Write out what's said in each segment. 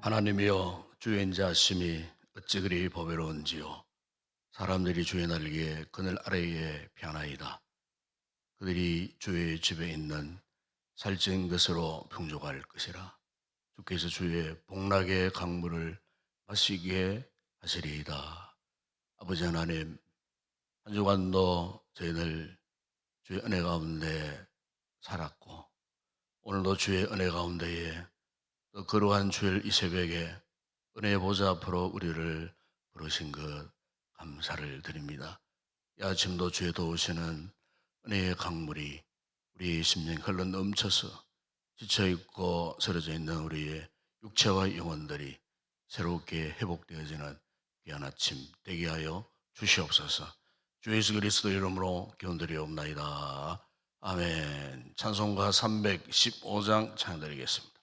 하나님이여, 주의 인자하심이 어찌 그리 보배로운지요. 사람들이 주의 날개에 그늘 아래에 피하나이다. 그들이 주의 집에 있는 살찐 것으로 풍족할 것이라. 주께서 주의 복락의 강물을 마시게 하시리이다. 아버지 하나님, 한 주간도 저희들 주의 은혜 가운데 살았고, 오늘도 주의 은혜 가운데에 또 거룩한 주일 이 새벽에 은혜의 보좌 앞으로 우리를 부르신 것 감사를 드립니다. 이 아침도 주의 도우시는 은혜의 강물이 우리의 심령에 흘러 넘쳐서 지쳐있고 쓰러져 있는 우리의 육체와 영혼들이 새롭게 회복되어지는 귀한 아침 되게 하여 주시옵소서. 주 예수 그리스도 이름으로 기원드리옵나이다. 아멘. 찬송가 315장 찬양드리겠습니다.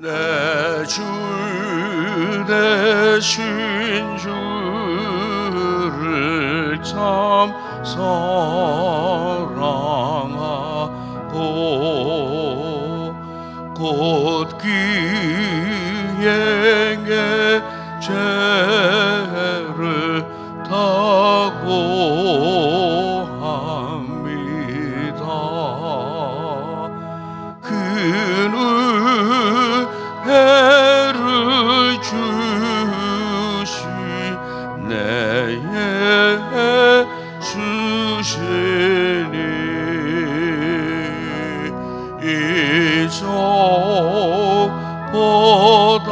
내 주 대신 주를 참 사랑하고 곧 기행의 죄를 타고 합니다. 그는 해를 주시 내게 주시니 이적보다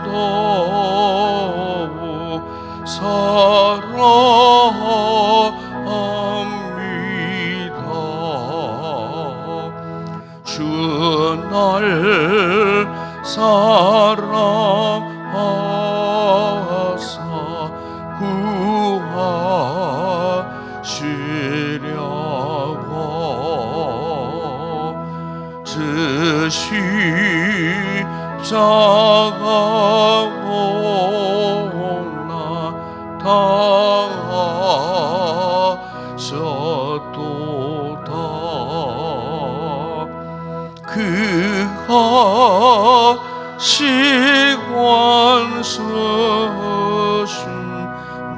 더욱 사랑합니다. 주 날 사랑하사 구하시려고 그 십자가 못나 당하셨도다. 그가 시관 서신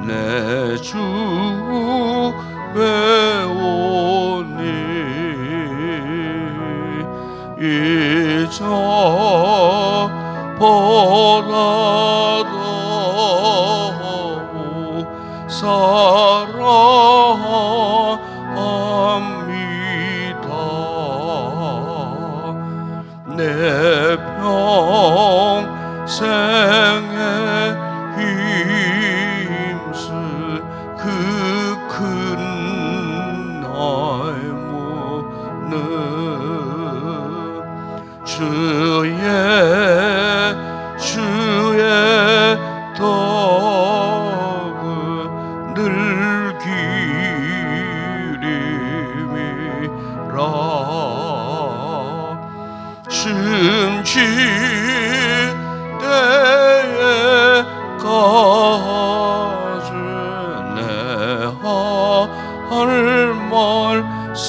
내 주 배우니 이적보다 더욱 사랑합니다. 내 평생에 힘쓸 그 큰 나무는 주의 덕을 늘 기림이라. 심지 때에까지 내 할 말씀은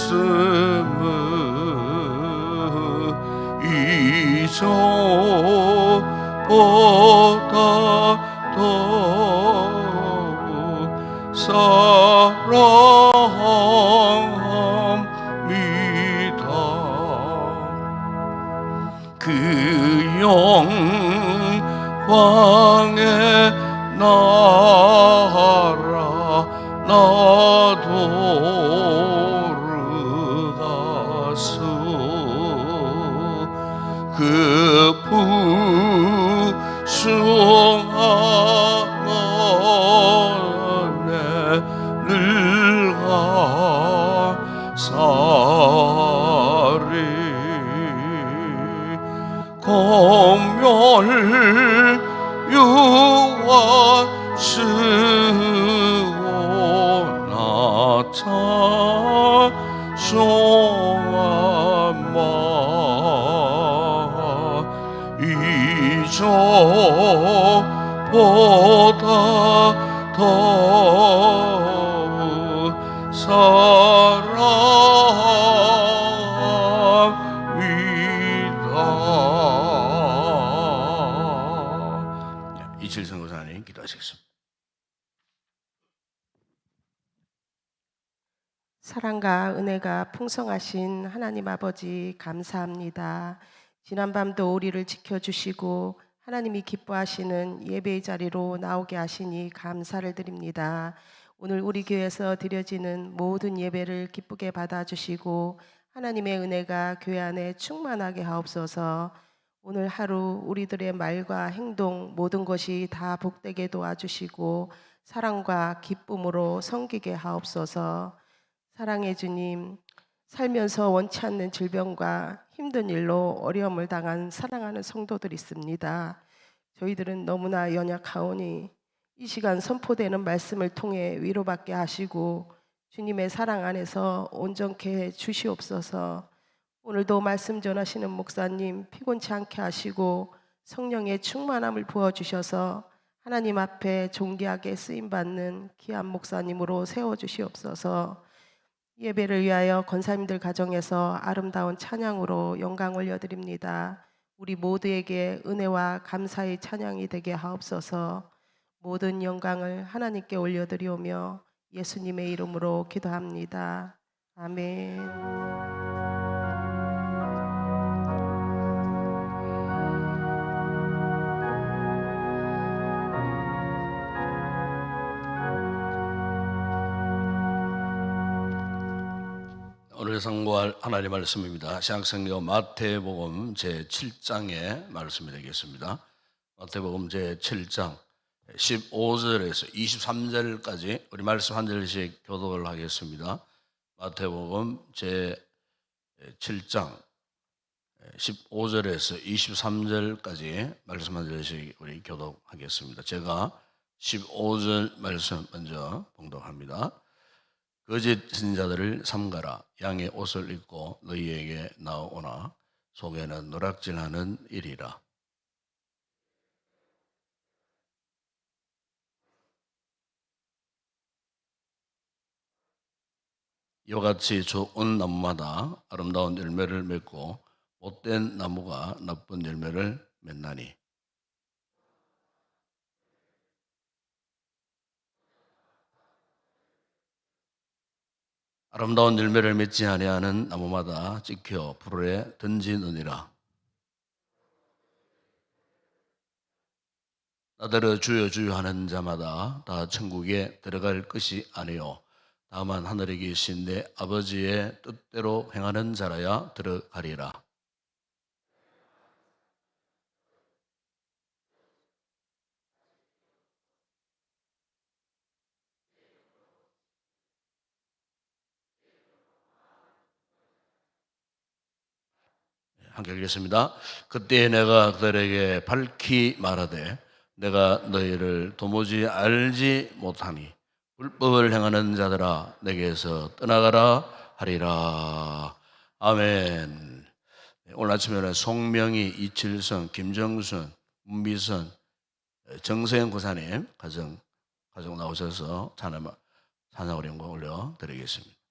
이적보다 더욱 사랑합니다. 그 영광의 나라 나도 들어가서 그 풍성한 은혜 늘 감사리. 공멸 유와 쓰고 나타송한마 이적 사랑합니다. 이칠성 고사님 기도하시겠습니다. 사랑과 은혜가 풍성하신 하나님 아버지 감사합니다. 지난밤도 우리를 지켜주시고 하나님이 기뻐하시는 예배의 자리로 나오게 하시니 감사를 드립니다. 오늘 우리 교회에서 드려지는 모든 예배를 기쁘게 받아주시고 하나님의 은혜가 교회 안에 충만하게 하옵소서. 오늘 하루 우리들의 말과 행동 모든 것이 다 복되게 도와주시고 사랑과 기쁨으로 섬기게 하옵소서. 사랑해 주님, 살면서 원치 않는 질병과 힘든 일로 어려움을 당한 사랑하는 성도들이 있습니다. 저희들은 너무나 연약하오니 이 시간 선포되는 말씀을 통해 위로받게 하시고 주님의 사랑 안에서 온전케 해 주시옵소서. 오늘도 말씀 전하시는 목사님 피곤치 않게 하시고 성령의 충만함을 부어주셔서 하나님 앞에 존귀하게 쓰임받는 귀한 목사님으로 세워주시옵소서. 예배를 위하여 권사님들 가정에서 아름다운 찬양으로 영광 올려드립니다. 우리 모두에게 은혜와 감사의 찬양이 되게 하옵소서. 모든 영광을 하나님께 올려드리오며 예수님의 이름으로 기도합니다. 아멘. 오늘 상고할 하나님의 말씀입니다. 신약성경 마태복음 제7장의 말씀이 되겠습니다. 마태복음 제7장 15절에서 23절까지 우리 말씀 한 절씩 교독을 하겠습니다. 마태복음 제7장 15절에서 23절까지 말씀 한 절씩 우리 교독하겠습니다. 제가 15절 말씀 먼저 봉독합니다. 거짓 선지자들을 삼가라. 양의 옷을 입고 너희에게 나오나 속에는 노략질하는 일이라. 이와같이 좋은 나무마다 아름다운 열매를 맺고 못된 나무가 나쁜 열매를 맺나니 아름다운 열매를 맺지 아니하는 나무마다 찍혀 불에 던지느니라. 나더러 주여 주여 하는 자마다 다 천국에 들어갈 것이 아니요 다만 하늘에 계신 내 아버지의 뜻대로 행하는 자라야 들어가리라. 함께 읽겠습니다. 그때 내가 그들에게 밝히 말하되 내가 너희를 도무지 알지 못하니 불법을 행하는 자들아 내게서 떠나가라 하리라. 아멘. 오늘 아침에는 송명희, 이칠성, 김정순, 문미선, 정세영 고사님 가정 나오셔서 찬양을 영광 올려드리겠습니다.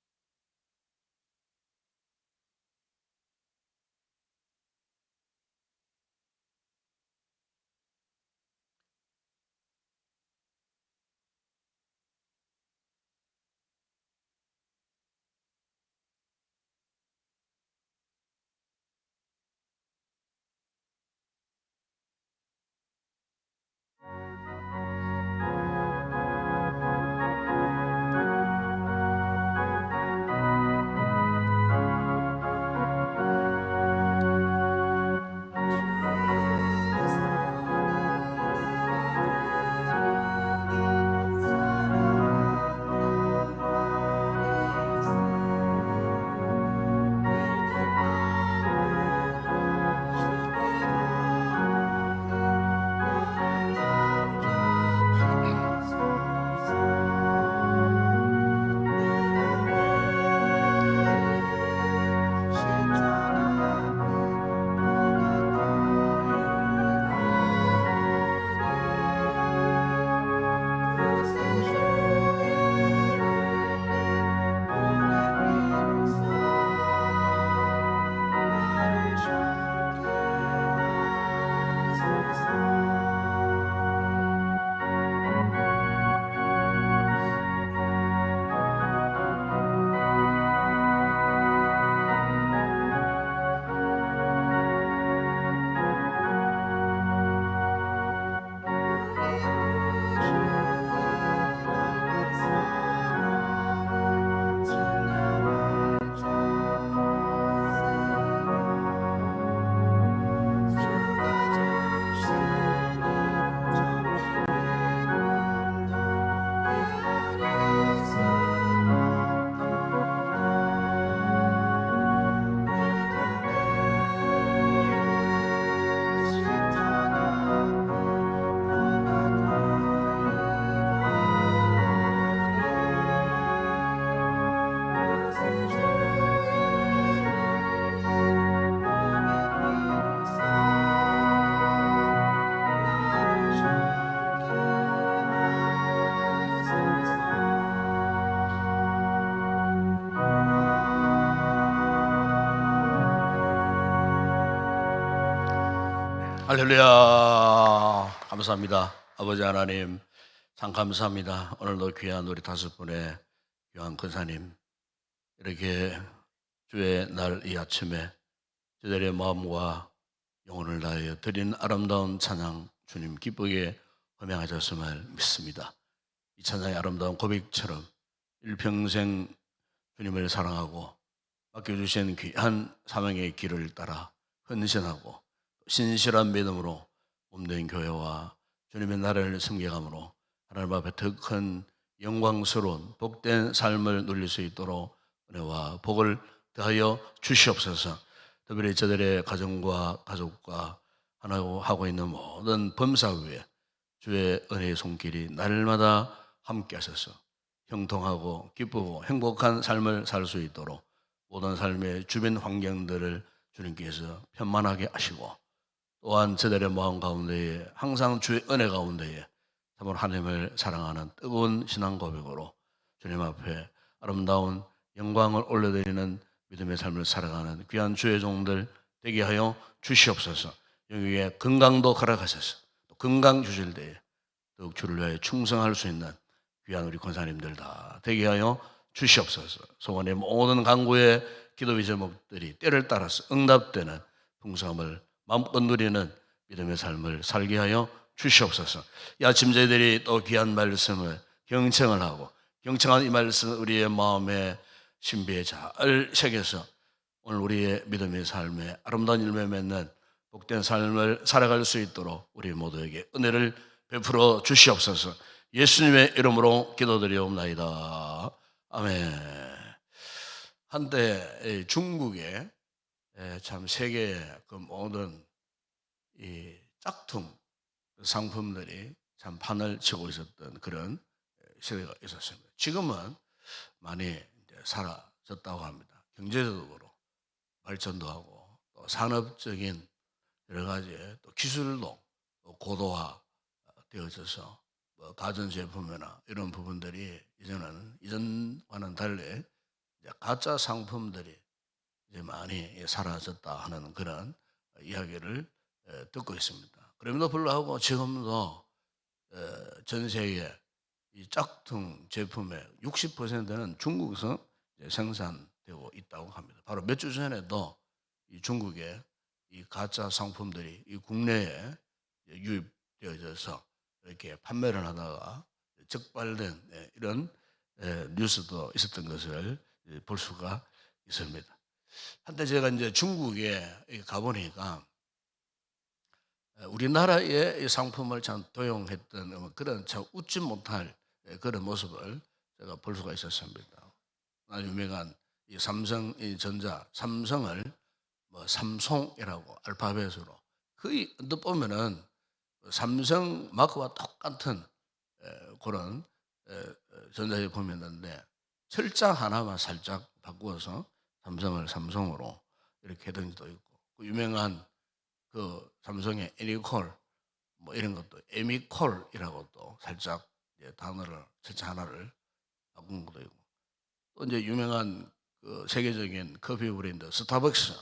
할렐루야. 감사합니다. 아버지 하나님, 참 감사합니다. 오늘도 귀한 우리 5분의 귀한 권사님, 이렇게 주의 날 이 아침에 저들의 마음과 영혼을 다하여 드린 아름다운 찬양 주님 기쁘게 헌명하셨음을 믿습니다. 이 찬양의 아름다운 고백처럼 일평생 주님을 사랑하고 맡겨주신 귀한 사명의 길을 따라 헌신하고 신실한 믿음으로 몸된 교회와 주님의 나라를 섬겨감으로 하나님 앞에 더 큰 영광스러운 복된 삶을 누릴 수 있도록 은혜와 복을 더하여 주시옵소서. 특별히 저들의 가정과 가족과 하고 있는 모든 범사 위에 주의 은혜의 손길이 날마다 함께 하셔서 형통하고 기쁘고 행복한 삶을 살 수 있도록 모든 삶의 주변 환경들을 주님께서 편만하게 하시고, 또한 저들의 마음 가운데에 항상 주의 은혜 가운데에 참으로 하나님을 사랑하는 뜨거운 신앙 고백으로 주님 앞에 아름다운 영광을 올려드리는 믿음의 삶을 살아가는 귀한 주의 종들 되게 하여 주시옵소서. 여기에 건강도 허락하셔서 또 건강 주실 때에 더욱 주를 위하여 충성할 수 있는 귀한 우리 권사님들 다 되게 하여 주시옵소서. 소원의 모든 간구의 기도의 제목들이 때를 따라서 응답되는 풍성함을 마음껏 누리는 믿음의 삶을 살게 하여 주시옵소서. 이 아침 저희들이 또 귀한 말씀을 경청을 하고 경청한 이 말씀을 우리의 마음에 신비에 잘 새겨서 오늘 우리의 믿음의 삶에 아름다운 열매 맺는 복된 삶을 살아갈 수 있도록 우리 모두에게 은혜를 베풀어 주시옵소서. 예수님의 이름으로 기도드리옵나이다. 아멘. 한때 중국에 참 세계의 그 모든 이 짝퉁 상품들이 참 판을 치고 있었던 그런 시대가 있었습니다. 지금은 많이 이제 사라졌다고 합니다. 경제적으로 발전도 하고 또 산업적인 여러 가지 또 기술도 또 고도화 되어져서 뭐 가전제품이나 이런 부분들이 이제는 이전과는 달리 이제 가짜 상품들이 이제 많이 사라졌다 하는 그런 이야기를 듣고 있습니다. 그럼에도 불구하고 지금도 전 세계 이 짝퉁 제품의 60%는 중국에서 이제 생산되고 있다고 합니다. 바로 몇 주 전에도 이 중국에 이 가짜 상품들이 이 국내에 유입되어져서 이렇게 판매를 하다가 적발된 이런 뉴스도 있었던 것을 볼 수가 있습니다. 한때 제가 이제 중국에 가보니까 우리나라의 이 상품을 참 도용했던 그런 참 웃지 못할 그런 모습을 제가 볼 수가 있었습니다. 아주 유명한 이 삼성전자, 삼성을 뭐 삼송이라고 알파벳으로 거의 언뜻 보면은 삼성 마크와 똑같은 그런 전자제품이 있는데 철자 하나만 살짝 바꾸어서 삼성을 삼성으로 이렇게 해둔 적도 있고, 그 유명한 그 삼성의 애니콜 뭐 이런 것도 에미콜이라고 또 살짝 이제 단어를 철자 하나를 바꾼 것도 있고, 또 이제 유명한 그 세계적인 커피 브랜드 스타벅스도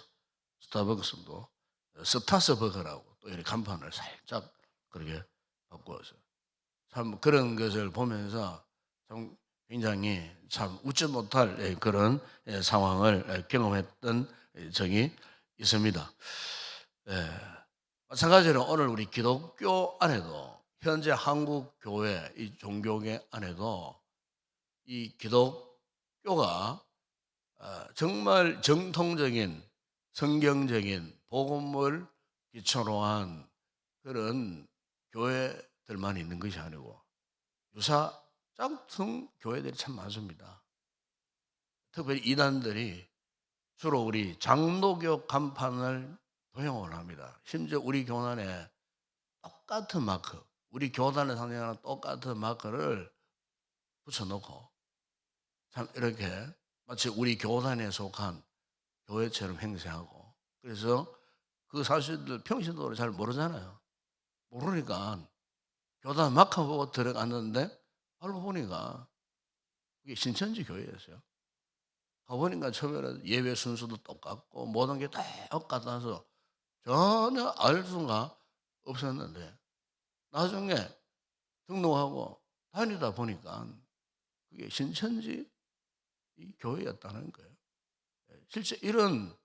스타스버거라고 또 이렇게 간판을 살짝 그렇게 바꾸어서 참 그런 것을 보면서 참 굉장히 참 웃지 못할 그런 상황을 경험했던 적이 있습니다. 마찬가지로 오늘 우리 기독교 안에도 현재 한국 교회 이 종교계 안에도 이 기독교가 정말 정통적인 성경적인 복음을 기초로 한 그런 교회들만 있는 것이 아니고 유사 짝퉁 교회들이 참 많습니다. 특별히 이단들이 주로 우리 장로교 간판을 도용을 합니다. 심지어 우리 교단에 똑같은 마크, 우리 교단에 상징하는 똑같은 마크를 붙여놓고 참 이렇게 마치 우리 교단에 속한 교회처럼 행세하고, 그래서 그 사실들 평신도를 잘 모르잖아요. 모르니까 교단 마크 보고 들어갔는데 알고 보니까 그게 신천지 교회였어요. 가보니까 처음에는 예배 순서도 똑같고 모든 게 똑같아서 전혀 알 수가 없었는데 나중에 등록하고 다니다 보니까 그게 신천지 이 교회였다는 거예요. 실제 이런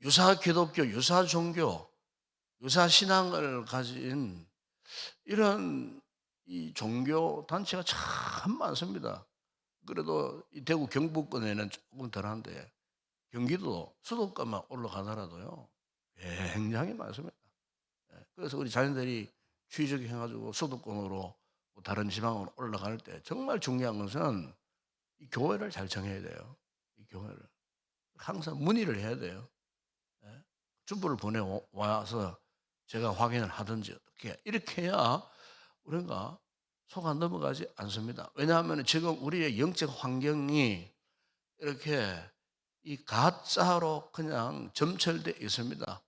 유사 기독교, 유사 종교, 유사 신앙을 가진 이런 이 종교 단체가 참 많습니다. 그래도 이 대구 경북권에는 조금 덜한데 경기도 수도권만 올라가더라도요 굉장히 많습니다. 그래서 우리 자녀들이 취직해가지고 수도권으로 다른 지방으로 올라갈 때 정말 중요한 것은 이 교회를 잘 정해야 돼요. 이 교회를 항상 문의를 해야 돼요. 주부를 보내와서 제가 확인을 하든지 어떻게 이렇게 해야 우리가 속아 넘어가지 않습니다. 왜냐하면 지금 우리의 영적 환경이 이렇게 이 가짜로 그냥 점철되어 있습니다.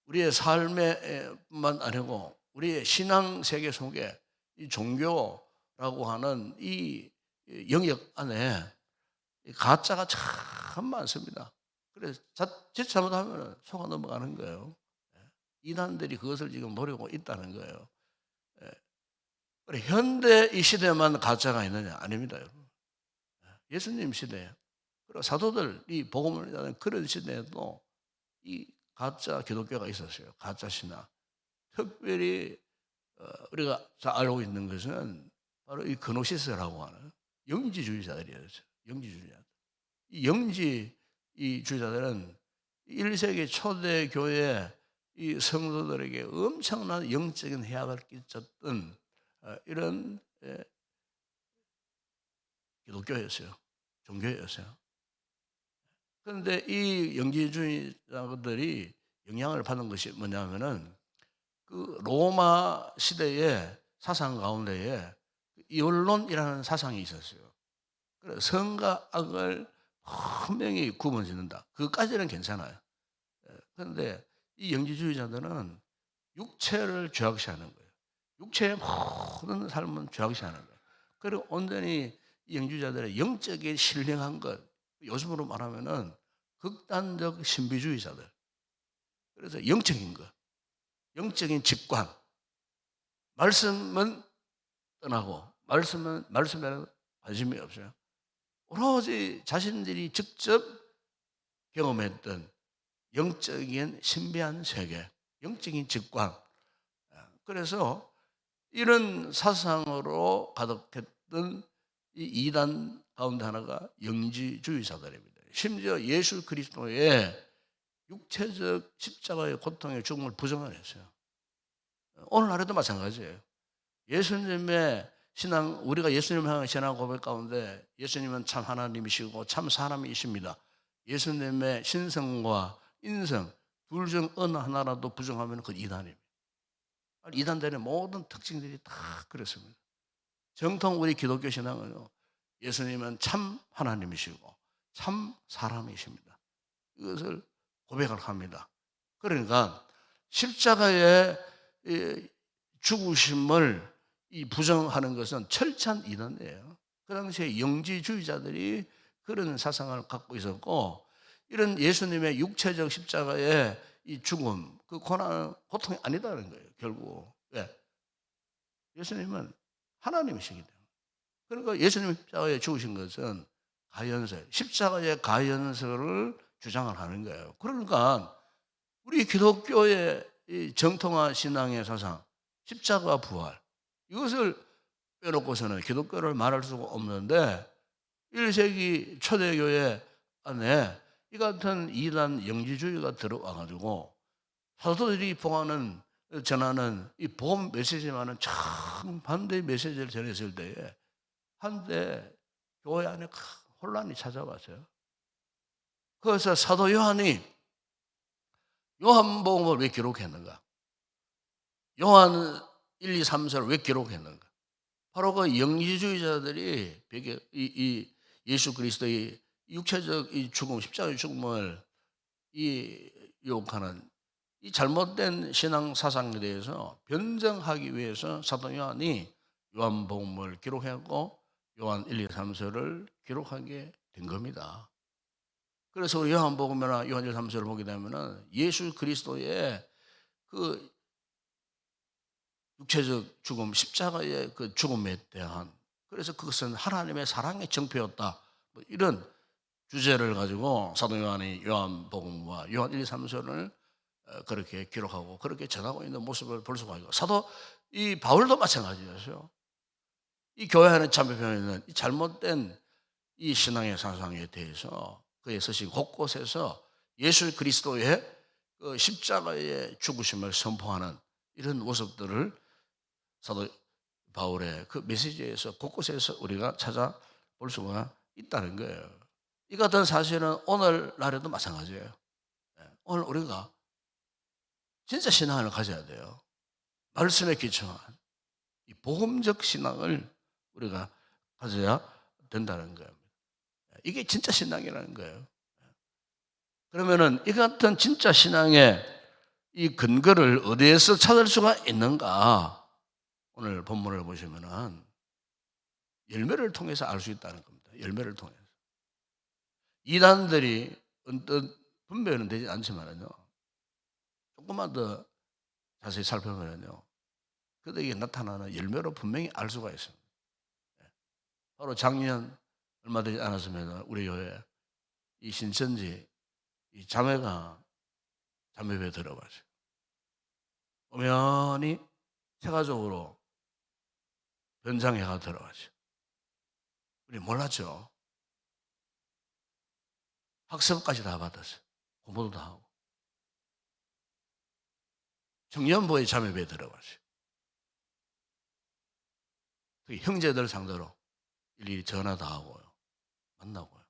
우리의 삶에만 아니고 우리의 신앙 세계 속에 이 종교라고 하는 이 영역 안에 이 가짜가 참 많습니다. 그래서 자칫 잘못하면 속아 넘어가는 거예요. 이단들이 그것을 지금 노리고 있다는 거예요. 그래, 현대 이 시대만 가짜가 있느냐? 아닙니다, 여러분. 예수님 시대, 그리고 사도들이 복음을 전하는 그런 시대에도 이 가짜 기독교가 있었어요. 가짜 신앙. 특별히 우리가 잘 알고 있는 것은 바로 이 그노시스라고 하는 영지주의자들이었어요. 영지주의자. 이 영지 이 주의자들은 1세기 초대 교회 이 성도들에게 엄청난 영적인 해악을 끼쳤던 이런 기독교였어요. 종교였어요. 그런데 이 영지주의자들이 영향을 받은 것이 뭐냐면은 그 로마 시대의 사상 가운데에 이원론이라는 사상이 있었어요. 그래서 성과 악을 분명히 구분짓는다. 그까지는 괜찮아요. 그런데 이 영지주의자들은 육체를 죄악시하는 거예요. 육체의 모든 삶은 죄악시하는 거예요. 그리고 온전히 이 영지주의자들의 영적인 신령한 것, 요즘으로 말하면은 극단적 신비주의자들. 그래서 영적인 것, 영적인 직관, 말씀은 떠나고 말씀에는 관심이 없어요. 오로지 자신들이 직접 경험했던 영적인 신비한 세계, 영적인 직관. 그래서 이런 사상으로 가득했던 이 이단 가운데 하나가 영지주의자들입니다. 심지어 예수 그리스도의 육체적 십자가의 고통의 죽음을 부정을 했어요. 오늘날에도 마찬가지예요. 예수님의 신앙, 우리가 예수님을 향한 신앙 고백 가운데 예수님은 참 하나님이시고 참 사람이십니다. 예수님의 신성과 인성 둘 중 어느 하나라도 부정하면 그 이단입니다. 이단들의 모든 특징들이 다 그렇습니다. 정통 우리 기독교 신앙은요, 예수님은 참 하나님이시고 참 사람이십니다. 이것을 고백을 합니다. 그러니까 십자가의 죽으심을 이 부정하는 것은 철저한 이단이에요. 그 당시에 영지주의자들이 그런 사상을 갖고 있었고, 이런 예수님의 육체적 십자가의 이 죽음, 그 고통이 아니다는 거예요, 결국. 왜? 예수님은 하나님이시기 때문에. 그러니까 예수님 십자가에 죽으신 것은 가연설, 십자가의 가연설을 주장을 하는 거예요. 그러니까 우리 기독교의 이 정통화 신앙의 사상, 십자가 부활, 이것을 빼놓고서는 기독교를 말할 수가 없는데 1세기 초대교회 안에 이 같은 이단 영지주의가 들어와가지고 사도들이 전하는 이 복음 메시지만은 참 반대의 메시지를 전했을 때에 한때 교회 안에 큰 혼란이 찾아왔어요. 그래서 사도 요한이 요한복음을 왜 기록했는가? 요한 1, 2, 3서를 왜 기록했는가? 바로 그 영지주의자들이 이 예수 그리스도의 육체적 이 죽음, 십자가의 죽음을 유혹하는 이 잘못된 신앙 사상에 대해서 변정하기 위해서 사도 요한이 요한복음을 기록했고 요한 1, 2, 3서를 기록하게 된 겁니다. 그래서 우리 요한복음이나 요한 1, 3서를 보게 되면은 예수 그리스도의 그 육체적 죽음, 십자가의 그 죽음에 대한, 그래서 그것은 하나님의 사랑의 정표였다, 뭐 이런 주제를 가지고 사도 요한이 요한복음과 요한 1, 2, 3서를 그렇게 기록하고 그렇게 전하고 있는 모습을 볼 수가 있고, 사도 이 바울도 마찬가지였어요. 이 교회 안에 참여되어 있는 이 잘못된 이 신앙의 사상에 대해서 그의 서신 곳곳에서 예수 그리스도의 그 십자가의 죽으심을 선포하는 이런 모습들을 사도 바울의 그 메시지에서 곳곳에서 우리가 찾아볼 수가 있다는 거예요. 이 같은 사실은 오늘날에도 마찬가지예요. 오늘 우리가 진짜 신앙을 가져야 돼요. 말씀에 기초한 이 복음적 신앙을 우리가 가져야 된다는 거예요. 이게 진짜 신앙이라는 거예요. 그러면은 이 같은 진짜 신앙의 이 근거를 어디에서 찾을 수가 있는가? 오늘 본문을 보시면은 열매를 통해서 알 수 있다는 겁니다. 열매를 통해서. 이단들이 언뜻 분별은 되지 않지만은요, 조금만 더 자세히 살펴보면요, 그들에게 나타나는 열매로 분명히 알 수가 있습니다. 바로 작년 얼마 되지 않았으면 우리 교회 이 신천지 이 자매가 자매회에 들어가죠. 엄연히 세가족으로 변장해가 들어가죠. 우리 몰랐죠. 학습까지 다 받았어요. 공부도 다 하고. 청년부의 자매회에 들어가죠. 그 형제들 상대로 일일이 전화 다 하고요. 만나고요.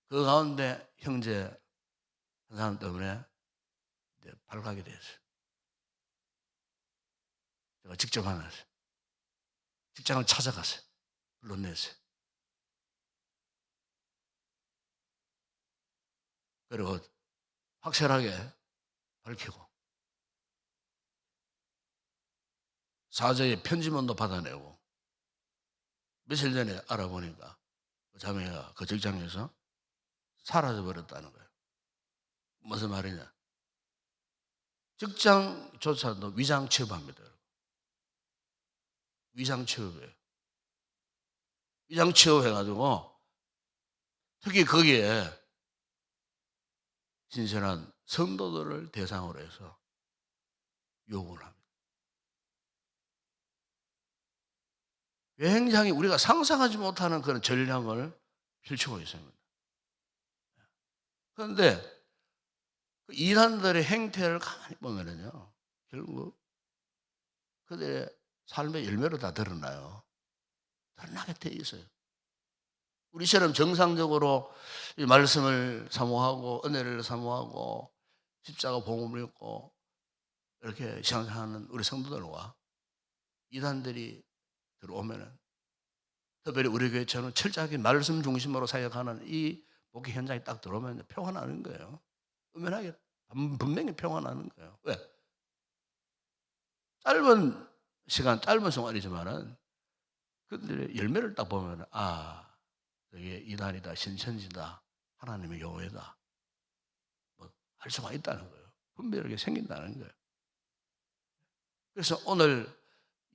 그 가운데 형제 한 사람 때문에 이제 발각이 됐어요. 제가 직접 만났어요. 직장을 찾아갔어요. 불러냈어요. 그리고 확실하게 밝히고 사저의 편지문도 받아내고, 며칠 전에 알아보니까 그 자매가 그 직장에서 사라져버렸다는 거예요. 무슨 말이냐? 직장조차도 위장 취업합니다. 위장 취업이에요. 위장 취업해가지고 특히 거기에 신선한 성도들을 대상으로 해서 요구를 합니다. 굉장히 우리가 상상하지 못하는 그런 전략을 펼치고 있습니다. 그런데 그 이단들의 행태를 가만히 보면은요, 결국 그들의 삶의 열매로 다 드러나요. 드러나게 돼 있어요. 우리처럼 정상적으로 이 말씀을 사모하고 은혜를 사모하고 십자가 복음을 읽고 이렇게 신앙하는 우리 성도들과 이단들이 들어오면은, 특별히 우리 교회처럼 철저하게 말씀 중심으로 사역하는 이 목회 현장에 딱 들어오면 표가 나는 거예요. 은연하게 분명히 표가 나는 거예요. 왜? 짧은 시간, 짧은 생활이지만은 그들의 열매를 딱 보면, 아, 이게 이단이다, 신천지다, 하나님의 교회다, 뭐 알 수가 있다는 거예요. 분별하게 생긴다는 거예요. 그래서 오늘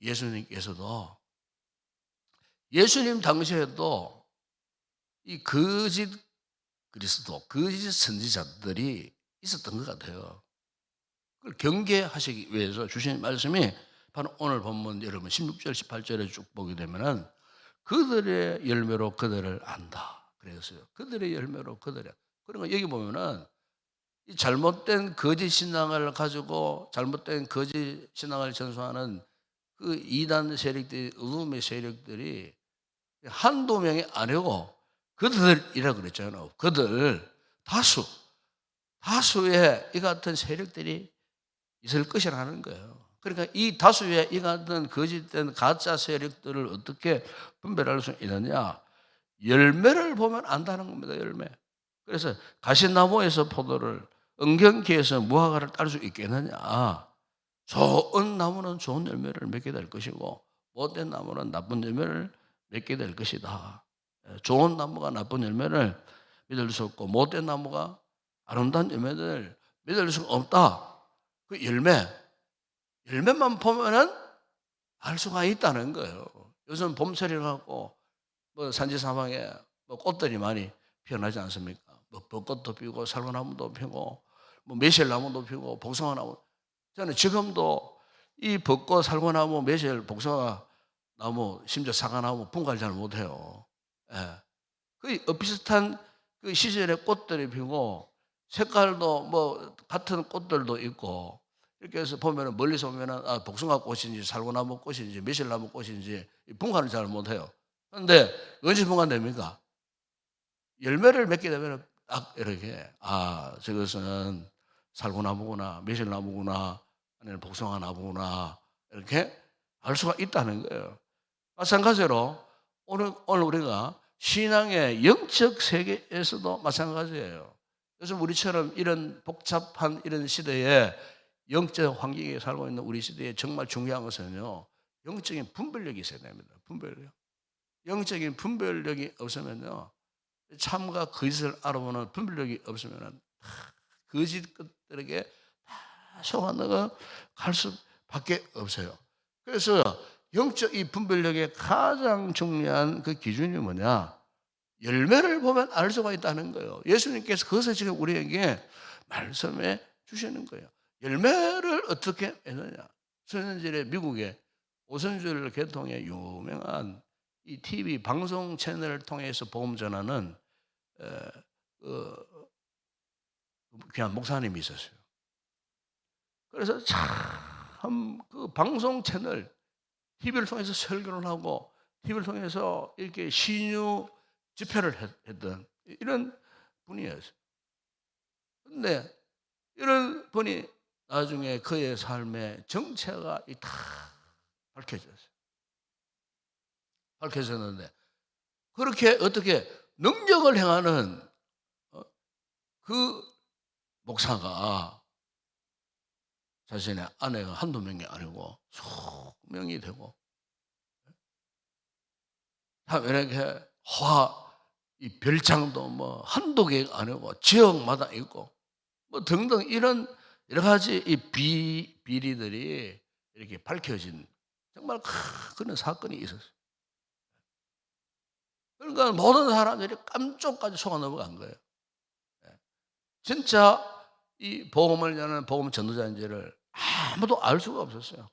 예수님께서도, 예수님 당시에도 이 거짓 그리스도, 거짓 선지자들이 있었던 것 같아요. 그걸 경계하시기 위해서 주신 말씀이 바로 오늘 본문 여러분 16절, 18절에 쭉 보게 되면은 그들의 열매로 그들을 안다 그랬어요. 그들의 열매로 그들을. 그러니까 여기 보면은 이 잘못된 거짓 신앙을 가지고 잘못된 거짓 신앙을 전수하는 그 이단 세력들이, 어둠의 세력들이 한두 명이 아니고 그들이라 그랬잖아요. 그들 다수의 이 같은 세력들이 있을 것이라는 거예요. 그러니까 이 다수의 이 같은 거짓된 가짜 세력들을 어떻게 분별할 수 있느냐? 열매를 보면 안다는 겁니다. 열매. 그래서 가시나무에서 포도를, 은경키에서 무화과를 딸 수 있겠느냐? 좋은 나무는 좋은 열매를 맺게 될 것이고 못된 나무는 나쁜 열매를 맺게 될 것이다. 좋은 나무가 나쁜 열매를 맺을 수 없고 못된 나무가 아름다운 열매들 맺을 수가 없다. 그 열매만 보면은 알 수가 있다는 거예요. 요즘 봄철이 갖고 뭐 산지 사방에 뭐 꽃들이 많이 피어나지 않습니까? 뭐 벚꽃도 피고 살구나무도 피고 뭐 매실나무도 피고 복숭아나무. 저는 지금도 이 벚꽃, 살구나무, 매실, 복숭아나무, 심지어 사과나무 분가를 잘 못해요. 예. 그 비슷한 그 시절의 꽃들이 피고 색깔도 뭐 같은 꽃들도 있고 이렇게 해서 보면은 멀리서 보면은 아, 복숭아 꽃인지 살구나무 꽃인지 매실나무 꽃인지 분간을 잘 못해요. 그런데 언제 분간됩니까? 열매를 맺게 되면 딱 이렇게 아 저것은 살구나무구나 매실나무구나 아니면 복숭아 나무구나 이렇게 알 수가 있다는 거예요. 마찬가지로 오늘 우리가 신앙의 영적 세계에서도 마찬가지예요. 요즘 우리처럼 이런 복잡한 이런 시대에 영적 환경에 살고 있는 우리 시대에 정말 중요한 것은요. 영적인 분별력이 있어야 됩니다. 분별력. 영적인 분별력이 없으면요. 참과 거짓을 알아보는 분별력이 없으면 거짓 것들에게 다 속아넣어 갈 수밖에 없어요. 그래서 영적 이 분별력의 가장 중요한 그 기준이 뭐냐? 열매를 보면 알 수가 있다는 거예요. 예수님께서 그것을 지금 우리에게 말씀해 주시는 거예요. 열매를 어떻게 했느냐? 천년전에 미국의 오선줄 계통의 유명한 이 TV 방송 채널을 통해서 복음 전하는 그냥 목사님이 있었어요. 그래서 참 그 방송 채널 TV를 통해서 설교를 하고 TV를 통해서 이렇게 신유 집회를 했던 이런 분이었어요. 그런데 이런 분이 나중에 그의 삶의 정체가 다 밝혀졌어요. 밝혀졌는데 그렇게 어떻게 능력을 행하는 그 목사가 자신의 아내가 한두 명이 아니고 수억 명이 되고 이렇게 이 별장도 뭐 한두 개가 아니고 지역마다 있고 뭐 등등 이런 여러 가지 이 비리들이 이렇게 밝혀진 정말 그런 사건이 있었어요. 그러니까 모든 사람들이 깜짝까지 속아 넘어간 거예요. 진짜 이 복음을 여는 복음 전도자인지를 아무도 알 수가 없었어요.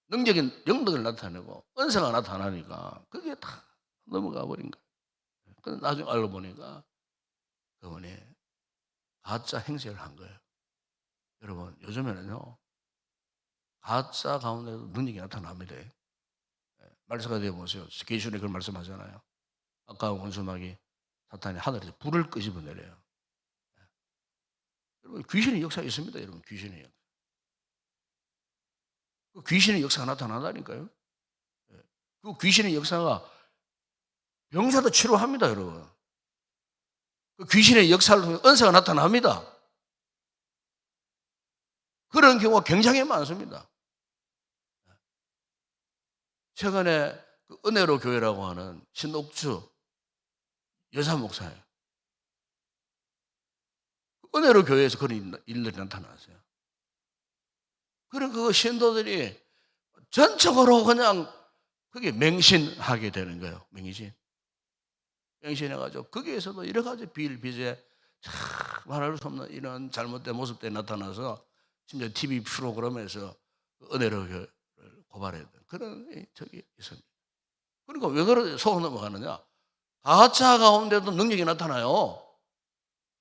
능력인 영덕을 나타내고 은사가 나타나니까 그게 다 넘어가 버린 거예요. 근데 나중에 알고 보니까 그분이 가짜 행세를 한 거예요. 여러분 요즘에는요 가짜 가운데도 능력이 나타납니다. 말씀가 되어 보세요. 계시록에 그걸 말씀하잖아요. 아까운 원수막이 사탄이 하늘에서 불을 끄집어 내려요. 여러분 귀신의 역사가 있습니다. 여러분 귀신의 역사. 그 귀신의 역사가 나타나다니까요. 그 귀신의 역사가 병자도 치료합니다, 여러분. 그 귀신의 역사를 통해 은사가 나타납니다. 그런 경우가 굉장히 많습니다. 최근에 그 은혜로 교회라고 하는 신옥주 여자 목사예요. 은혜로 교회에서 그런 일들이 나타났어요. 그런 그 신도들이 전적으로 그냥 그게 맹신하게 되는 거예요. 맹신해가지고 거기에서도 여러 가지 비일비재 참 말할 수 없는 이런 잘못된 모습들이 나타나서 심지어 TV 프로그램에서 은혜로 교회를 고발했던 그런 적이 있습니다. 그러니까 왜 그렇게 속아 넘어가느냐? 가짜 가운데도 능력이 나타나요.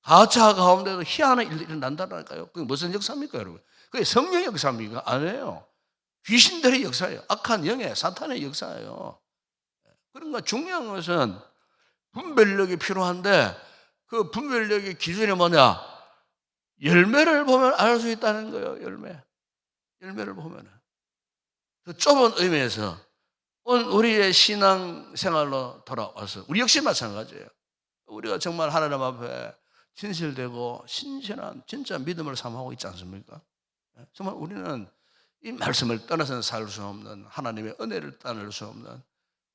가짜 가운데도 희한한 일들이 일어난다니까요. 그게 무슨 역사입니까, 여러분? 그게 성령의 역사입니까? 아니에요. 귀신들의 역사예요. 악한 영의 사탄의 역사예요. 그러니까 중요한 것은 분별력이 필요한데 그 분별력의 기준이 뭐냐? 열매를 보면 알 수 있다는 거예요. 열매를 보면. 그 좁은 의미에서 오늘 우리의 신앙 생활로 돌아와서 우리 역시 마찬가지예요. 우리가 정말 하나님 앞에 진실되고 신실한 진짜 믿음을 삼하고 있지 않습니까? 정말 우리는 이 말씀을 떠나서는 살 수 없는 하나님의 은혜를 떠날 수 없는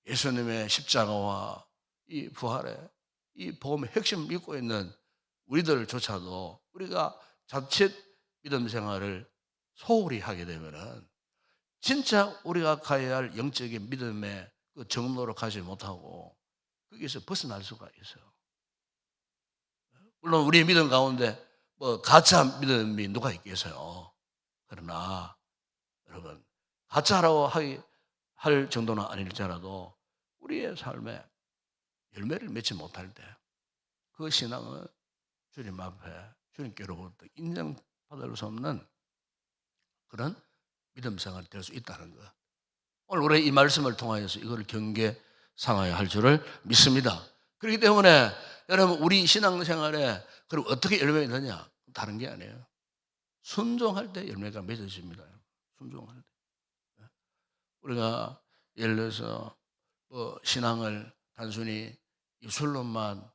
예수님의 십자가와 이 부활의 이 복음의 핵심을 믿고 있는 우리들조차도 우리가 자칫 믿음 생활을 소홀히 하게 되면은 진짜 우리가 가야 할 영적인 믿음의 그 정로로 가지 못하고 거기서 벗어날 수가 있어요. 물론 우리의 믿음 가운데 뭐 가짜 믿음이 누가 있겠어요. 그러나 여러분 가짜라고 할 정도는 아닐지라도 우리의 삶에 열매를 맺지 못할 때 그 신앙은 주님 앞에 주님께로부터 인정받을 수 없는 그런 믿음 생활이 될 수 있다는 것. 오늘 우리 이 말씀을 통하여서 이걸 경계 삼아야 할 줄을 믿습니다. 그렇기 때문에 여러분 우리 신앙생활에 그럼 어떻게 열매가 있느냐? 다른 게 아니에요. 순종할 때 열매가 맺어집니다. 순종할 때. 우리가 예를 들어서 뭐 신앙을 단순히 입술로만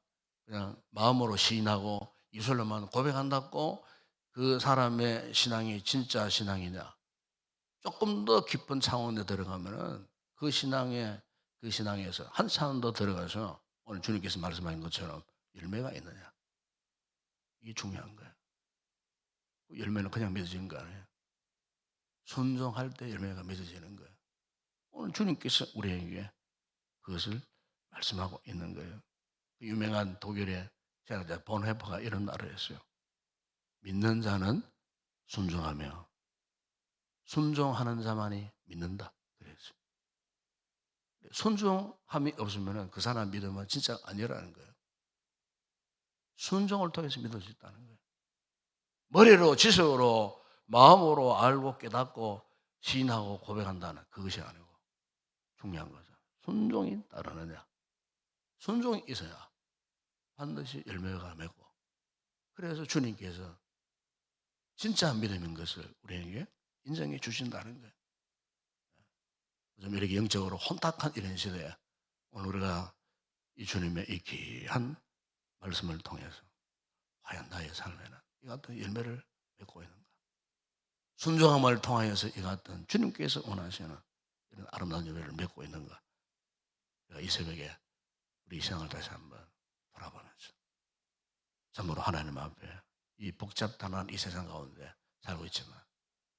그냥 마음으로 시인하고 입술로만 고백한다고 그 사람의 신앙이 진짜 신앙이냐? 조금 더 깊은 차원에 들어가면은 그 신앙에서 한 차원 더 들어가서 오늘 주님께서 말씀하신 것처럼 열매가 있느냐? 이게 중요한 거예요. 그 열매는 그냥 맺어지는 거 아니에요. 순종할 때 열매가 맺어지는 거예요. 오늘 주님께서 우리에게 그것을 말씀하고 있는 거예요. 그 유명한 독일의 제가 본헤퍼가 이런 말을 했어요. 믿는 자는 순종하며 순종하는 자만이 믿는다. 그랬어요. 순종함이 없으면 그 사람 믿음은 진짜 아니라는 거예요. 순종을 통해서 믿을 수 있다는 거예요. 머리로 지식으로 마음으로 알고 깨닫고 시인하고 고백한다는 그것이 아니고 중요한 거죠. 순종이 따르느냐. 순종이 있어야 반드시 열매가 맺고 그래서 주님께서 진짜 믿음인 것을 우리에게 인정해 주신다는 거예요. 좀 이렇게 영적으로 혼탁한 이런 시대에 오늘 우리가 이 주님의 이 귀한 말씀을 통해서 과연 나의 삶에는 이 같은 열매를 맺고 있는가? 순종함을 통하여서 이 같은 주님께서 원하시는 이런 아름다운 열매를 맺고 있는가? 이 새벽에 우리 신앙을 다시 한번 돌아보면서 참으로 하나님 앞에 이 복잡단한 이 세상 가운데 살고 있지만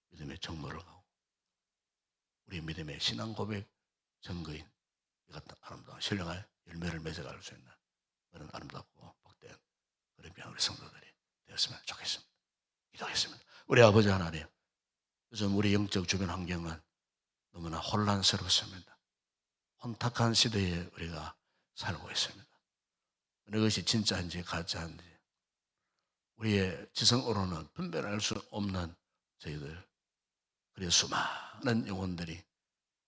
믿음의 정모를 가고 우리 믿음의 신앙 고백 증거인 이 같은 아름다운 신령한 열매를 맺어갈 수 있는 그런 아름답고 복된 그런 귀한 우리 성도들이 되었으면 좋겠습니다. 기도하겠습니다. 우리 아버지 하나님, 요즘 우리 영적 주변 환경은 너무나 혼란스럽습니다. 혼탁한 시대에 우리가 살고 있습니다. 어느 것이 진짜인지 가짜인지 우리의 지성으로는 분별할 수 없는 저희들, 그리고 수많은 영혼들이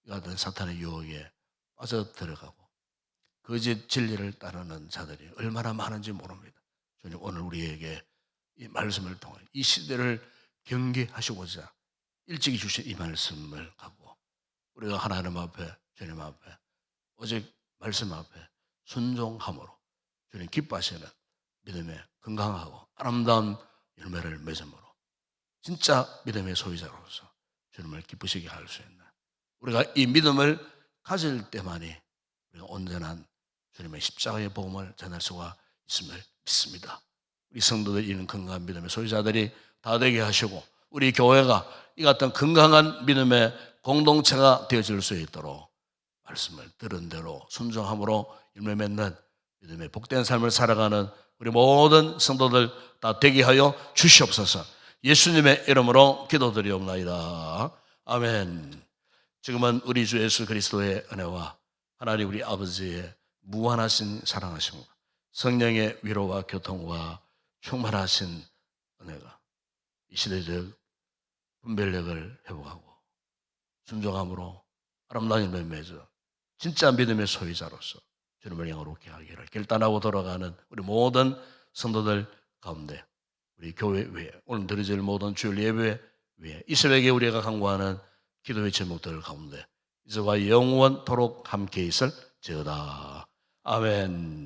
이 같은 사탄의 유혹에 빠져들어가고 거짓 진리를 따르는 자들이 얼마나 많은지 모릅니다. 주님, 오늘 우리에게 이 말씀을 통해 이 시대를 경계하시고자 일찍이 주신 이 말씀을 갖고 우리가 하나님 앞에, 주님 앞에, 오직 말씀 앞에 순종함으로 주님 기뻐하시는 믿음의 건강하고 아름다운 열매를 맺음으로 진짜 믿음의 소유자로서 주님을 기쁘시게 할 수 있는 우리가 이 믿음을 가질 때만이 우리가 온전한 주님의 십자가의 복음을 전할 수가 있음을 믿습니다. 우리 성도들 이런 건강한 믿음의 소유자들이 다 되게 하시고 우리 교회가 이 같은 건강한 믿음의 공동체가 되어질 수 있도록 말씀을 들은 대로 순종함으로 열매 맺는 믿음의 복된 삶을 살아가는 우리 모든 성도들 다 되게 하여 주시옵소서. 예수님의 이름으로 기도드리옵나이다. 아멘. 지금은 우리 주 예수 그리스도의 은혜와 하나님 우리 아버지의 무한하신 사랑하심과 성령의 위로와 교통과 충만하신 은혜가 이 시대적 분별력을 회복하고 순종함으로 아름다운 열매 맺어 진짜 믿음의 소유자로서 주님을 영화롭게 하기를 결단하고 돌아가는 우리 모든 성도들 가운데 우리 교회 외에 오늘 드려질 모든 주일 예배 외에 이 새벽에 우리가 간구하는 기도의 제목들 가운데 이제와 영원토록 함께 있을지어다. 아멘.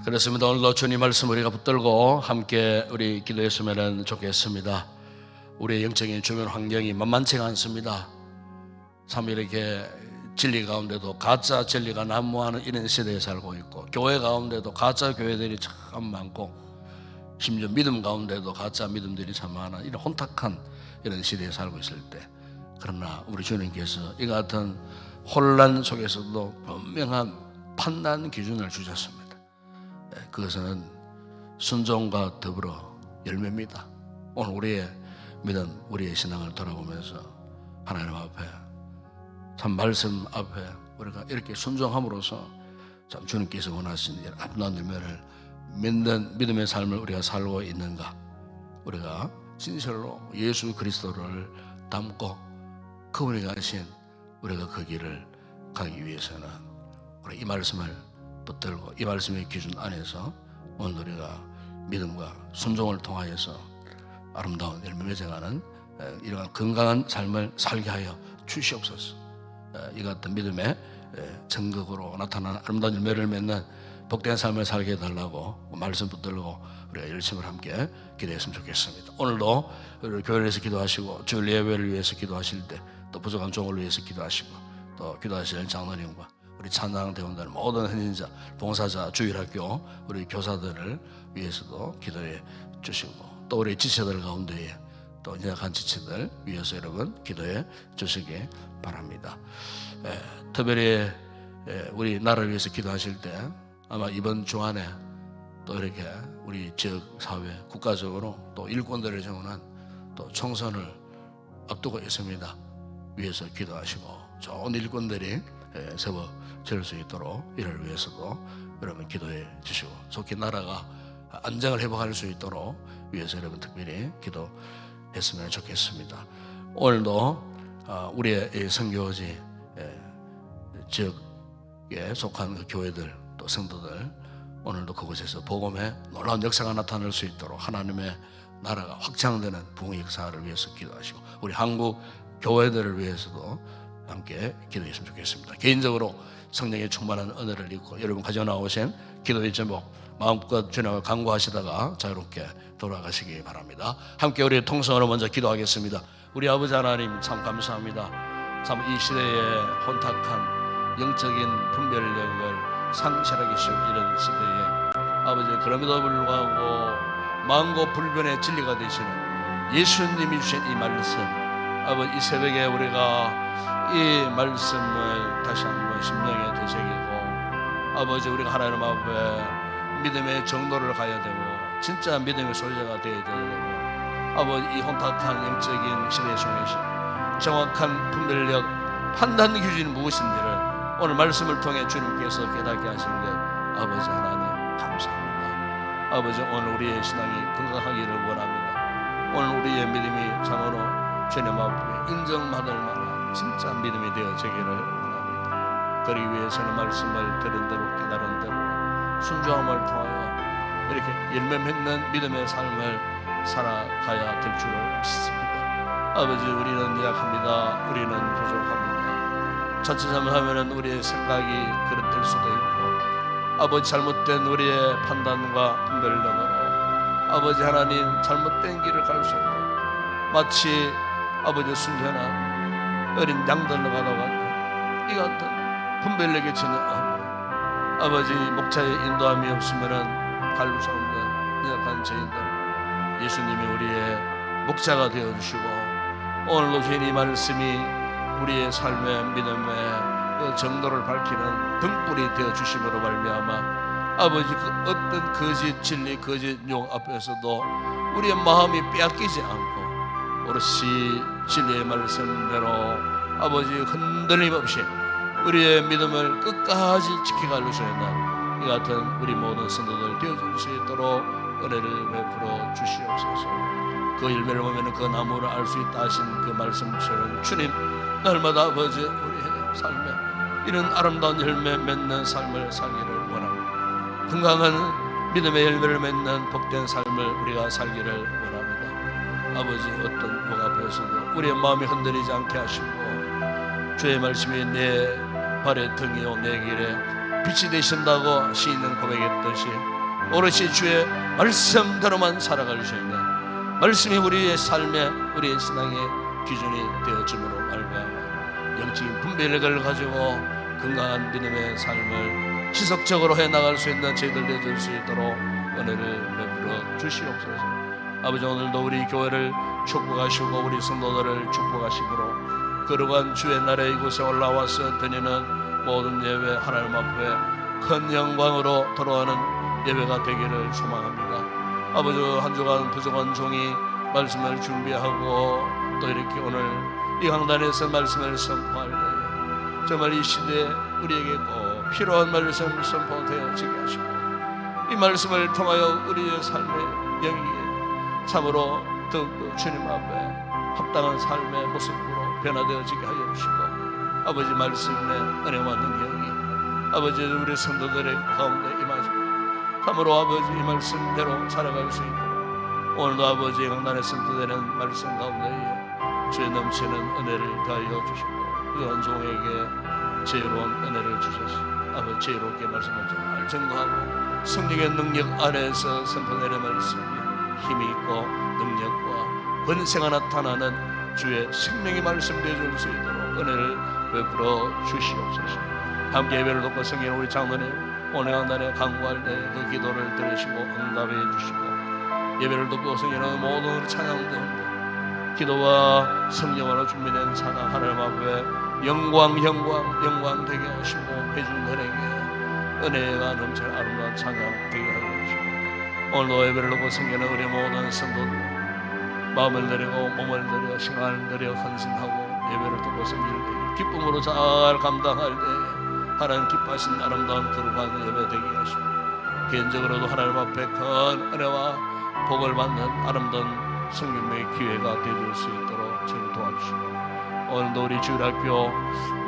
그렇습니다. 오늘도 주님 말씀 우리가 붙들고 함께 우리 기도했으면 좋겠습니다. 우리의 영적인 주변 환경이 만만치가 않습니다. 참 이렇게 진리 가운데도 가짜 진리가 난무하는 이런 시대에 살고 있고, 교회 가운데도 가짜 교회들이 참 많고, 심지어 믿음 가운데도 가짜 믿음들이 참 많은 이런 혼탁한 이런 시대에 살고 있을 때, 그러나 우리 주님께서 이 같은 혼란 속에서도 분명한 판단 기준을 주셨습니다. 그것은 순종과 더불어 열매입니다. 오늘 우리의 믿음, 우리의 신앙을 돌아보면서 하나님 앞에, 참 말씀 앞에 우리가 이렇게 순종함으로써 참 주님께서 원하시는 아름다운 열매를 맺는 믿음의 삶을 우리가 살고 있는가, 우리가 진실로 예수 그리스도를 담고 그분이 가신 우리가 그 길을 가기 위해서는 우리 이 말씀을 붙들고 이 말씀의 기준 안에서 오늘 우리가 믿음과 순종을 통하여서 아름다운 열매 맺어가는 이러한 건강한 삶을 살게 하여 주시옵소서. 이 같은 믿음의 전극으로 나타나는 아름다운 열매를 맺는 복된 삶을 살게 해달라고 말씀 붙들고 우리가 열심히 함께 기도했으면 좋겠습니다. 오늘도 우리 교회를 위해서 기도하시고 주일 예배를 위해서 기도하실 때 또 부족한 종을 위해서 기도하시고 또 기도하실 장로님과 우리 찬양 대원들 모든 헌신자, 봉사자, 주일학교 우리 교사들을 위해서도 기도해 주시고, 또 우리 지체들 가운데에 또 연약한 지체들 위해서 여러분 기도해 주시기 바랍니다. 특별히 우리 나라를 위해서 기도하실 때 아마 이번 주안에 또 이렇게 우리 지역 사회 국가적으로 또 일꾼들을 정원한 또 총선을 앞두고 있습니다. 위해서 기도하시고 좋은 일꾼들이 세워질 수 있도록 이를 위해서도 여러분 기도해 주시고, 속히 나라가 안정을 회복할 수 있도록 위해서 여러분 특별히 기도했으면 좋겠습니다. 오늘도 우리의 선교지 지역에 속한 그 교회들 또 성도들 오늘도 그곳에서 복음의 놀라운 역사가 나타날 수 있도록 하나님의 나라가 확장되는 부흥의 역사를 위해서 기도하시고, 우리 한국 교회들을 위해서도 함께 기도했으면 좋겠습니다. 개인적으로 성령의 충만한 은혜를 입고 여러분 가져 나오신 기도의 제목 마음껏 주님을 간구하시다가 자유롭게 돌아가시기 바랍니다. 함께 우리 통성으로 먼저 기도하겠습니다. 우리 아버지 하나님 참 감사합니다. 참 이 시대의 혼탁한 영적인 분별력을 상실하기 쉬운 이런 시대에 아버지, 그럼에도 불구하고 만고 불변의 진리가 되시는 예수님이 주신 이 말씀, 아버지 이 새벽에 우리가 이 말씀을 다시 한번 심령에 되새기고, 아버지 우리가 하나님 앞에 믿음의 정도를 가야 되고 진짜 믿음의 소유자가 되어야 되고, 아버지 이 혼탁한 영적인 시대 속에서 정확한 분별력, 판단 기준이 무엇인지를 오늘 말씀을 통해 주님께서 깨닫게 하시는 것 아버지 하나님 감사합니다. 아버지 오늘 우리의 신앙이 건강하기를 원합니다. 오늘 우리의 믿음이 참으로 주님 앞에 인정받을 만한 진짜 믿음이 되어지기를 원합니다. 그러기 위해서는 말씀을 들은 대로 깨달은 대로 순종함을 통하여 이렇게 열매 맺는 믿음의 삶을 살아가야 될 줄을 믿습니다. 아버지 우리는 약합니다. 우리는 부족합니다. 자칫 잘못하면 우리의 생각이 그릇될 수도 있고, 아버지 잘못된 우리의 판단과 분별력으로 아버지 하나님 잘못된 길을 갈 수 있고, 마치 아버지 순전한 어린 양들로 가다가 이 같은 분별력이 전혀 없는 아버지 목자의 인도함이 없으면 갈 수 없는 연약한 저희들, 예수님이 우리의 목자가 되어주시고 오늘도 주님 이 말씀이 우리의 삶의 믿음의 그 정도를 밝히는 등불이 되어주심으로 말미암아 아버지 그 어떤 거짓 진리 거짓 용 앞에서도 우리의 마음이 빼앗기지 않고 오롯이 진리의 말씀대로 아버지 흔들림 없이 우리의 믿음을 끝까지 지켜갈 수 있는 이 같은 우리 모든 성도들 되어줄 수 있도록 은혜를 베풀어 주시옵소서. 그 열매를 보면 그 나무를 알 수 있다 하신 그 말씀처럼 주님 날마다 아버지 우리의 삶에 이런 아름다운 열매 맺는 삶을 살기를 원합니다. 건강한 믿음의 열매를 맺는 복된 삶을 우리가 살기를 원합니다. 아버지 어떤 용 앞에서도 우리의 마음이 흔들리지 않게 하시고 주의 말씀이 내 발의 등이요 내 길에 빛이 되신다고 시인은 고백했듯이 오롯이 주의 말씀대로만 살아갈 수 있는 말씀이 우리의 삶에 우리의 신앙의 기준이 되어줌으로 말미암아 영적인 분별력을 가지고 건강한 믿음의 삶을 지속적으로 해나갈 수 있는 저희들 되어줄 수 있도록 은혜를 베풀어 주시옵소서. 아버지, 오늘도 우리 교회를 축복하시고 우리 성도들을 축복하시므로 거룩한 주의 날에 이곳에 올라와서 드리는 모든 예배 하나님 앞에 큰 영광으로 돌아가는 예배가 되기를 소망합니다. 아버지, 한 주간 부족한 종이 말씀을 준비하고 또 이렇게 오늘 이 강단에서 말씀을 선포할 때 정말 이 시대에 우리에게 꼭 필요한 말씀 선포되어지게 하시고 이 말씀을 통하여 우리의 삶의 영이 참으로 더욱더 주님 앞에 합당한 삶의 모습으로 변화되어지게 하여 주시고 아버지 말씀의 은혜와 능력이 아버지 우리 성도들의 가운데 임하시고 참으로 아버지 이 말씀대로 살아갈 수 있도록 오늘도 아버지 강단에 선포되는 말씀 가운데에 주의 넘치는 은혜를 더하여 주시고 그런 종에게 지혜로운 은혜를 주셔서 아버지 지혜롭게 말씀을 잘 증거하고 성령의 능력 안에서 선포되는 말씀이 힘이 있고 능력과 권세가 나타나는 주의 생명의 말씀 되어줄 수 있도록 은혜를 베풀어 주시옵소서. 함께 예배를 돕고 성경 우리 장로님 오늘 강단에 강구할 때 그 기도를 들으시고 응답해 주시고 예배를 돕고 성경의 모든 찬양들 기도와 성령으로 준비된 찬양 하나님 앞에 영광 되게 하시고 회중들에게 은혜가 넘치는 아름다운 찬양 되게 하여 주시고 오늘도 예배를 돕고 성경의 우리 모든 성도들 마음을 내리고 몸을 내려 시간을 내려 헌신하고 예배를 듣고 성기를 기쁨으로 잘 감당할 때에 하나님 기뻐하신 아름다운 거룩한 예배 되게 하시고 개인적으로도 하나님 앞에 큰 은혜와 복을 받는 아름다운 성경의 기회가 되어줄 수 있도록 저를 도와주시고 오늘도 우리 주일학교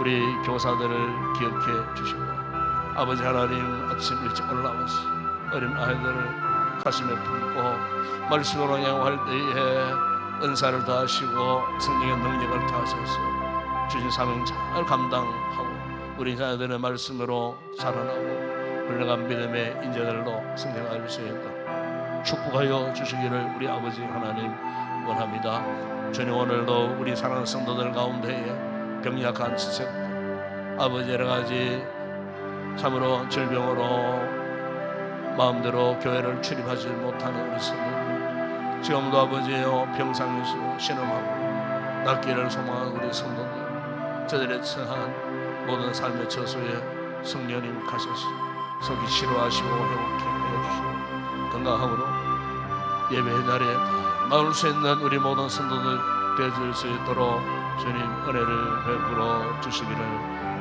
우리 교사들을 기억해 주시고 아버지 하나님 아침 일찍 올라와서 어린 아이들을 가슴에 품고 말씀으로 양호할 때에 은사를 다하시고 성령의 능력을 다하셔서 주신 사명 잘 감당하고 우리 자녀들의 말씀으로 자라나고 훌륭한 믿음의 인재들로 성장할 수 있도록 축복하여 주시기를 우리 아버지 하나님 원합니다. 주님 오늘도 우리 사랑하는 성도들 가운데에 병약한 지체들 아버지 여러가지 참으로 질병으로 마음대로 교회를 출입하지 못하는 우리 성도들 지금도 아버지여 병상에서 신음하고 낫기를 소망하는 우리 성도들 저들의 처한 모든 삶의 처소에 성령님 가셔서 속이 치료하시고 회복해 주시고 건강함으로 예배의 자리에 나올 수 있는 우리 모든 성도들 되어줄 수 있도록 주님 은혜를 베풀어 주시기를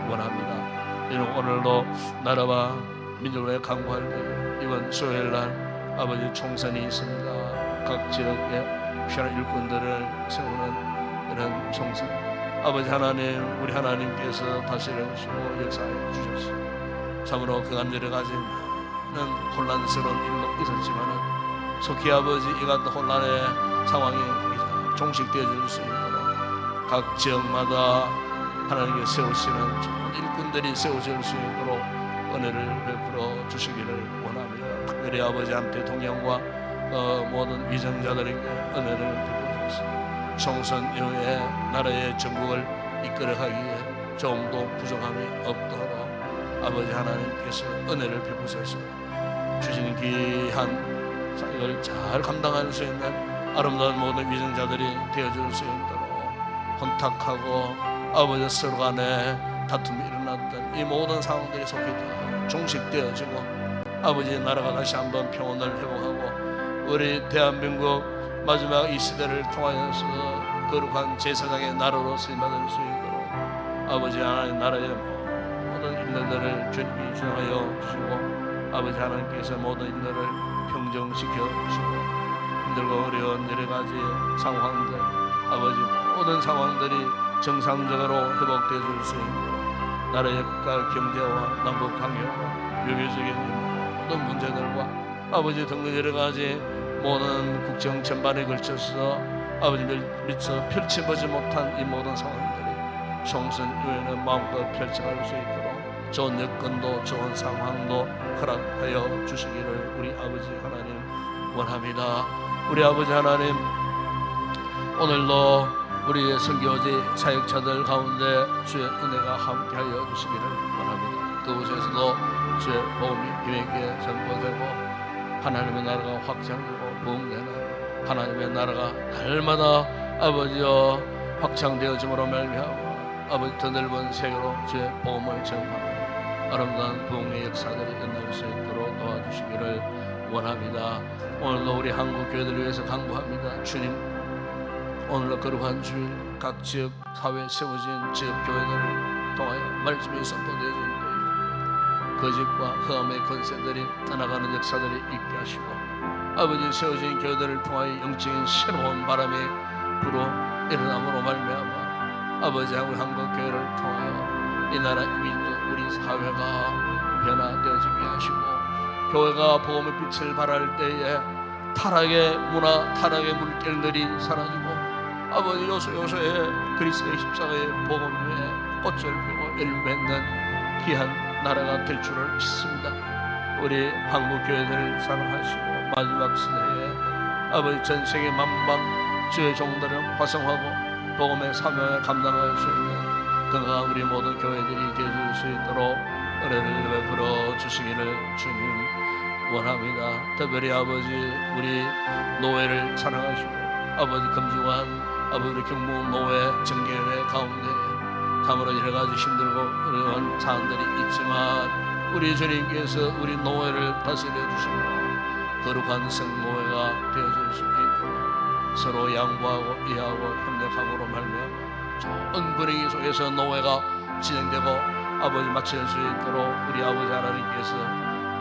원합니다. 이는 오늘도 나라와 민족을 강구할 때 이번 수요일날 아버지 총선이 있습니다. 각 지역에 필요한 일꾼들을 세우는 이런 총선 아버지 하나님 우리 하나님께서 다스려 주시고 역사해 주셨습니다. 참으로 그간 여러 가지 많은 혼란스러운 일도 있었지만은 속히 아버지 이 같은 혼란의 상황이 종식되어질 수 있도록 각 지역마다 하나님께 세우시는 좋은 일꾼들이 세워질 수 있도록 은혜를 베풀어 주시기를 원합니다. 특별히 아버지한테 동양과 모든 위정자들에게 은혜를 베풀어 주시고 총선 이후에 나라의 정국을 이끌어가기에 조금도 부족함이 없도록 아버지 하나님께서 은혜를 베푸셔서 주시는 귀한 사역을 잘 감당할 수 있는 아름다운 모든 위정자들이 되어줄 수 있도록 혼탁하고 아버지 서로 간에 다툼이 일어났던 이 모든 상황들이 속히 다 종식되어지고 아버지 나라가 다시 한번 평온을 회복하고 우리 대한민국 마지막 이 시대를 통하여서 거룩한 제사장의 나라로 쓰임받을 수 있도록 아버지 하나님 나라의 모든 일들을 주님이 주장하여 주시고 아버지 하나님께서 모든 일들을 평정시켜 주시고 힘들고 어려운 여러 가지 상황들 아버지 모든 상황들이 정상적으로 회복되어 줄 수 있도록 나라의 국가 경제와 남북 관계와 외교적인 모든 문제들과 아버지 등등 여러 가지 모든 국정 전반에 걸쳐서 아버지 미처 펼쳐보지 못한 이 모든 상황들이 총선 이후에는 마음껏 펼쳐갈 수 있도록 좋은 여건도 좋은 상황도 허락하여 주시기를 우리 아버지 하나님 원합니다. 우리 아버지 하나님, 오늘도 우리의 선교지 사역자들 가운데 주의 은혜가 함께하여 주시기를 원합니다. 그곳에서도 주의 복음이 힘있게 전파되고 하나님의 나라가 확장되고 부흥되는 하나님의 나라가 날마다 아버지여 확장되어짐으로 말미암아 아버지 더 넓은 세계로 주의 복음을 전파하는 아름다운 부흥의 역사들이 일어날 수 있도록 도와주시기를 원합니다. 오늘도 우리 한국 교회들을 위해서 간구합니다. 주님, 오늘도 거룩한 주일 각 지역 사회에 세워진 지역 교회들을 통하여 말씀이 선포되어진 때에 거짓과 흑암의 권세들이 떠나가는 역사들이 있게 하시고 아버지 세워진 교회들을 통하여 영적인 새로운 바람이 불어 일어남으로 말미암아 아버지 한국 교회를 통하여 이 나라 이 민족 우리 사회가 변화되어지게 하시고 교회가 복음의 빛을 발할 때에 타락의 문화, 타락의 물결들이 사라지고 아버지 요소요소에 그리스도의 십자가의 복음 위에 꽃을 피우고 열매 맺는 귀한 나라가 될 줄을 믿습니다. 우리 한국 교회들을 사랑하시고 마지막 시대에 아버지 전세계 만방 주의 종들을 화성하고 복음의 사명을 감당할 수 있는 건강한 우리 모든 교회들이 되어줄 수 있도록 은혜를 베풀어 주시기를 주님 원합니다. 특별히 아버지 우리 노예를 사랑하시고 아버지 금주관 아버지 우리 경무 노예 정계회 가운데 참으로 여러가지 힘들고 어려운 사안들이 있지만 우리 주님께서 우리 노예를 다스려 주시고 거룩한 성노예가 되어줄 수 있도록 서로 양보하고 이해하고 협력함으로 말미암아 좋은 분위기 속에서 노예가 진행되고 아버지 마칠 수 있도록 우리 아버지 하나님께서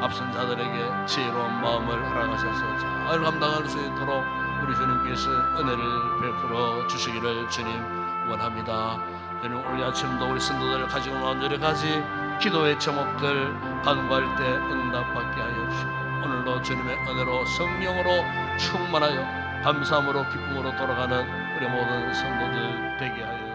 앞선 자들에게 지혜로운 마음을 허락하셔서 잘 감당할 수 있도록 우리 주님께서 은혜를 베풀어 주시기를 주님 원합니다. 주님 오늘 아침도 우리 성도들 가지고 나온 여러 가지 기도의 제목들 간구할 때 응답받게 하여 주시고 오늘도 주님의 은혜로 성령으로 충만하여 감사함으로 기쁨으로 돌아가는 우리 모든 성도들 되게 하여